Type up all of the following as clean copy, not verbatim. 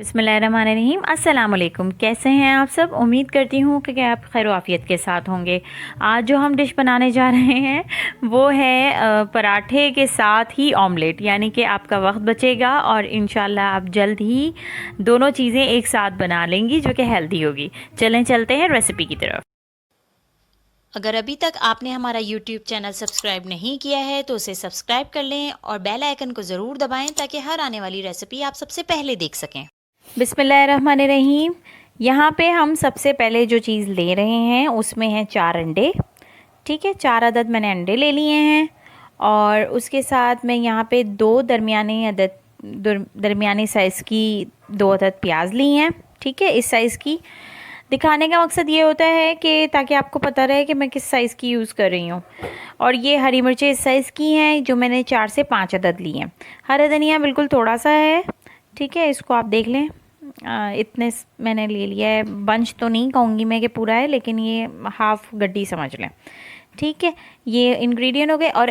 बिस्मिल्लाहिर्रहमानिर्रहीम। अस्सलाम वालेकुम। कैसे हैं आप सब? उम्मीद करती हूँ कि आप खैर आफियत के साथ होंगे। आज जो हम डिश बनाने जा रहे हैं वो है पराठे के साथ ही ऑमलेट, यानी कि आपका वक्त बचेगा और इंशाल्लाह आप जल्द ही दोनों चीज़ें एक साथ बना लेंगी जो कि हेल्दी होगी। चलें चलते हैं रेसिपी की तरफ। अगर अभी तक आपने हमारा यूट्यूब चैनल सब्सक्राइब नहीं किया है तो उसे सब्सक्राइब कर लें और बेल आइकन को ज़रूर दबाएं ताकि हर आने वाली रेसिपी आप सबसे पहले देख सकें। बिस्मिल्लाहिर्रहमानिर्रहीम। यहाँ पे हम सबसे पहले जो चीज़ ले रहे हैं उसमें है 4 अंडे। ठीक है, 4 अदद मैंने अंडे ले लिए हैं और उसके साथ मैं यहाँ पे 2 दरमियाने साइज़ की 2 अदद प्याज ली हैं। ठीक है, इस साइज़ की। दिखाने का मकसद ये होता है कि ताकि आपको पता रहे कि मैं किस साइज़ की यूज़ कर रही हूँ। और ये हरी मिर्चें इस साइज़ की हैं जो मैंने 4 से 5 अदद ली हैं। हरा धनिया बिल्कुल थोड़ा सा है। ठीक है, इसको आप देख लें। इतने मैंने ले लिया है। बंच तो नहीं कहूँगी मैं कि पूरा है, लेकिन ये हाफ गड्डी समझ लें। ठीक है, ये इंग्रेडिएंट हो गए। और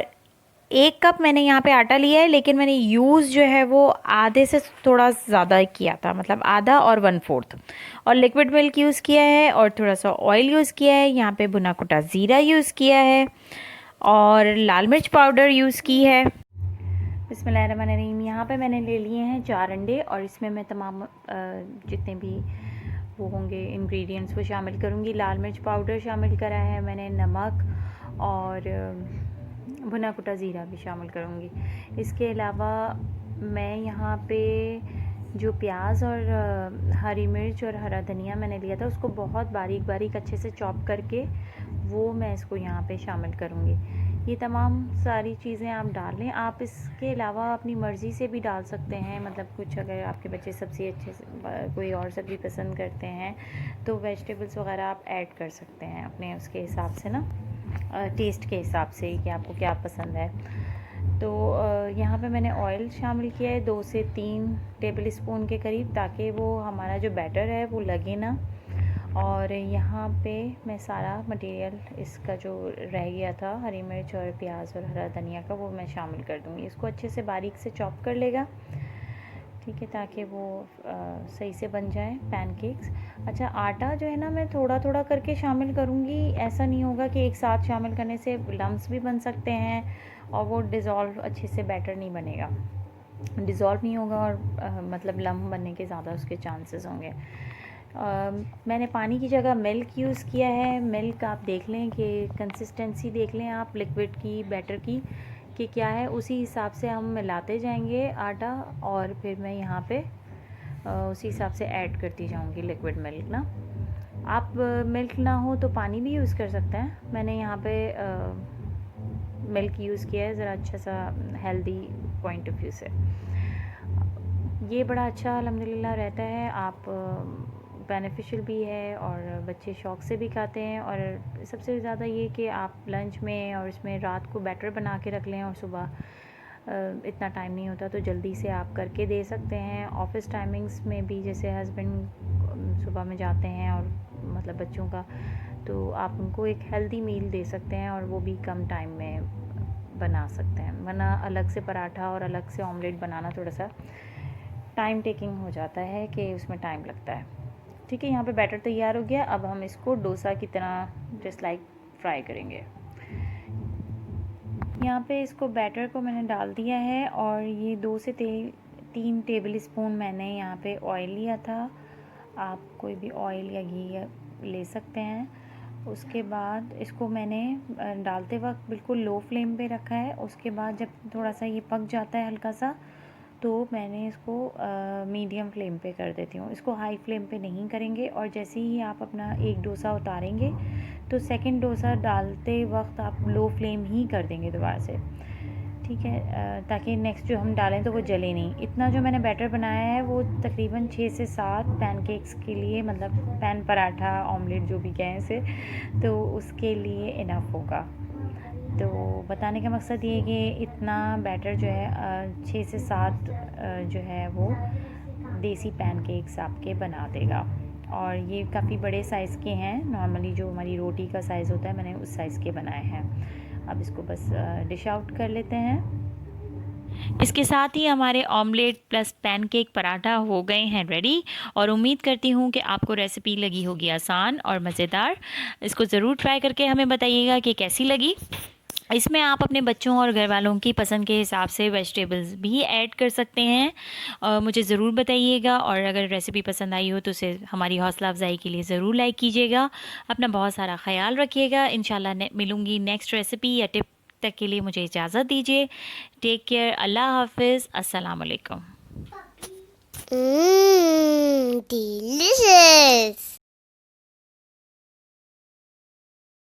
1 कप मैंने यहाँ पे आटा लिया है, लेकिन मैंने यूज़ जो है वो आधे से थोड़ा ज़्यादा किया था, मतलब आधा और 1/4। और लिक्विड मिल्क यूज़ किया है और थोड़ा सा ऑयल यूज़ किया है। यहाँ पे भुना कुटा ज़ीरा यूज़ किया है और लाल मिर्च पाउडर यूज़ की है। बिस्मिल्लाहिर्रहमानिर्रहीम। यहाँ पे मैंने ले लिए हैं 4 अंडे और इसमें मैं तमाम जितने भी वो होंगे इंग्रेडिएंट्स वो शामिल करूँगी। लाल मिर्च पाउडर शामिल करा है मैंने, नमक और भुना कुटा ज़ीरा भी शामिल करूँगी। इसके अलावा मैं यहाँ पे जो प्याज और हरी मिर्च और हरा धनिया मैंने लिया था उसको बहुत बारीक बारीक अच्छे से चॉप करके वो मैं इसको यहाँ पे शामिल करूँगी। ये तमाम सारी चीज़ें आप डाल लें। आप इसके अलावा अपनी मर्ज़ी से भी डाल सकते हैं, मतलब कुछ अगर आपके बच्चे सब्ज़ी अच्छे से कोई और सब्ज़ी पसंद करते हैं तो वेजिटेबल्स वगैरह आप ऐड कर सकते हैं अपने उसके हिसाब से ना, टेस्ट के हिसाब से कि आपको क्या पसंद है। तो यहाँ पे मैंने ऑयल शामिल किया है 2 से 3 टेबल स्पून के करीब, ताकि वो हमारा जो बैटर है वो लगे ना। और यहाँ पे मैं सारा मटेरियल इसका जो रह गया था हरी मिर्च और प्याज और हरा धनिया का वो मैं शामिल कर दूँगी। इसको अच्छे से बारीक से चॉप कर लेगा। ठीक है, ताकि वो सही से बन जाए पैनकेक्स। अच्छा, आटा जो है ना मैं थोड़ा थोड़ा करके शामिल करूँगी। ऐसा नहीं होगा कि एक साथ शामिल करने से लम्स भी बन सकते हैं और वो डिज़ोल्व अच्छे से बैटर नहीं बनेगा, डिज़ोल्व नहीं होगा और मतलब लम्ब बनने के ज़्यादा उसके चांसेस होंगे। मैंने पानी की जगह मिल्क यूज़ किया है। मिल्क आप देख लें कि कंसिस्टेंसी देख लें आप लिक्विड की, बैटर की कि क्या है, उसी हिसाब से हम मिलाते जाएंगे आटा और फिर मैं यहाँ पे उसी हिसाब से ऐड करती जाऊँगी लिक्विड मिल्क ना। आप मिल्क ना हो तो पानी भी यूज़ कर सकते हैं। मैंने यहाँ पे मिल्क यूज़ किया है ज़रा अच्छा सा हेल्दी पॉइंट ऑफ व्यू से। ये बड़ा अच्छा अल्हम्दुलिल्लाह रहता है। आप बेनिफिशियल भी है और बच्चे शौक़ से भी खाते हैं। और सबसे ज़्यादा ये कि आप लंच में और इसमें रात को बैटर बना के रख लें और सुबह इतना टाइम नहीं होता तो जल्दी से आप करके दे सकते हैं। ऑफ़िस टाइमिंग्स में भी जैसे हस्बैंड सुबह में जाते हैं और मतलब बच्चों का, तो आप उनको एक हेल्दी मील दे सकते हैं और वो भी कम टाइम में बना सकते हैं। वरना अलग से पराठा और अलग से ऑमलेट बनाना थोड़ा सा टाइम टेकिंग हो जाता है कि उसमें टाइम लगता है। ठीक है, यहाँ पे बैटर तैयार हो गया। अब हम इसको डोसा की तरह जस्ट लाइक फ्राई करेंगे। यहाँ पे इसको बैटर को मैंने डाल दिया है और ये 2 से 3 टेबल स्पून मैंने यहाँ पे ऑयल लिया था। आप कोई भी ऑयल या घी ले सकते हैं। उसके बाद इसको मैंने डालते वक्त बिल्कुल लो फ्लेम पे रखा है। उसके बाद जब थोड़ा सा ये पक जाता है हल्का सा तो मैंने इसको मीडियम फ्लेम पे कर देती हूँ। इसको हाई फ्लेम पे नहीं करेंगे। और जैसे ही आप अपना एक डोसा उतारेंगे तो सेकंड डोसा डालते वक्त आप लो फ्लेम ही कर देंगे दोबारा से। ठीक है, ताकि नेक्स्ट जो हम डालें तो वो जले नहीं। इतना जो मैंने बैटर बनाया है वो तकरीबन 6 से 7 पैनकेक्स के लिए, मतलब पैन पराठा ऑमलेट जो भी कहें इसे, तो उसके लिए इनफ होगा। तो बताने का मकसद ये है कि इतना बैटर जो है 6 से 7 जो है वो देसी पैनकेक्स आपके बना देगा। और ये काफ़ी बड़े साइज़ के हैं, नॉर्मली जो हमारी रोटी का साइज़ होता है मैंने उस साइज़ के बनाए हैं। अब इसको बस डिश आउट कर लेते हैं। इसके साथ ही हमारे ऑमलेट प्लस पैनकेक पराठा हो गए हैं रेडी। और उम्मीद करती हूँ कि आपको रेसिपी लगी होगी आसान और मज़ेदार। इसको ज़रूर ट्राई करके हमें बताइएगा कि कैसी लगी। इसमें आप अपने बच्चों और घर वालों की पसंद के हिसाब से वेजिटेबल्स भी ऐड कर सकते हैं। मुझे ज़रूर बताइएगा, और अगर रेसिपी पसंद आई हो तो उसे हमारी हौसला अफजाई के लिए ज़रूर लाइक कीजिएगा। अपना बहुत सारा ख्याल रखिएगा। इंशाल्लाह मिलूँगी नेक्स्ट रेसिपी या टिप। तक के लिए मुझे इजाज़त दीजिए। Take care. अल्लाह हाफिज़। अस्सलाम वालेकुम। Delicious.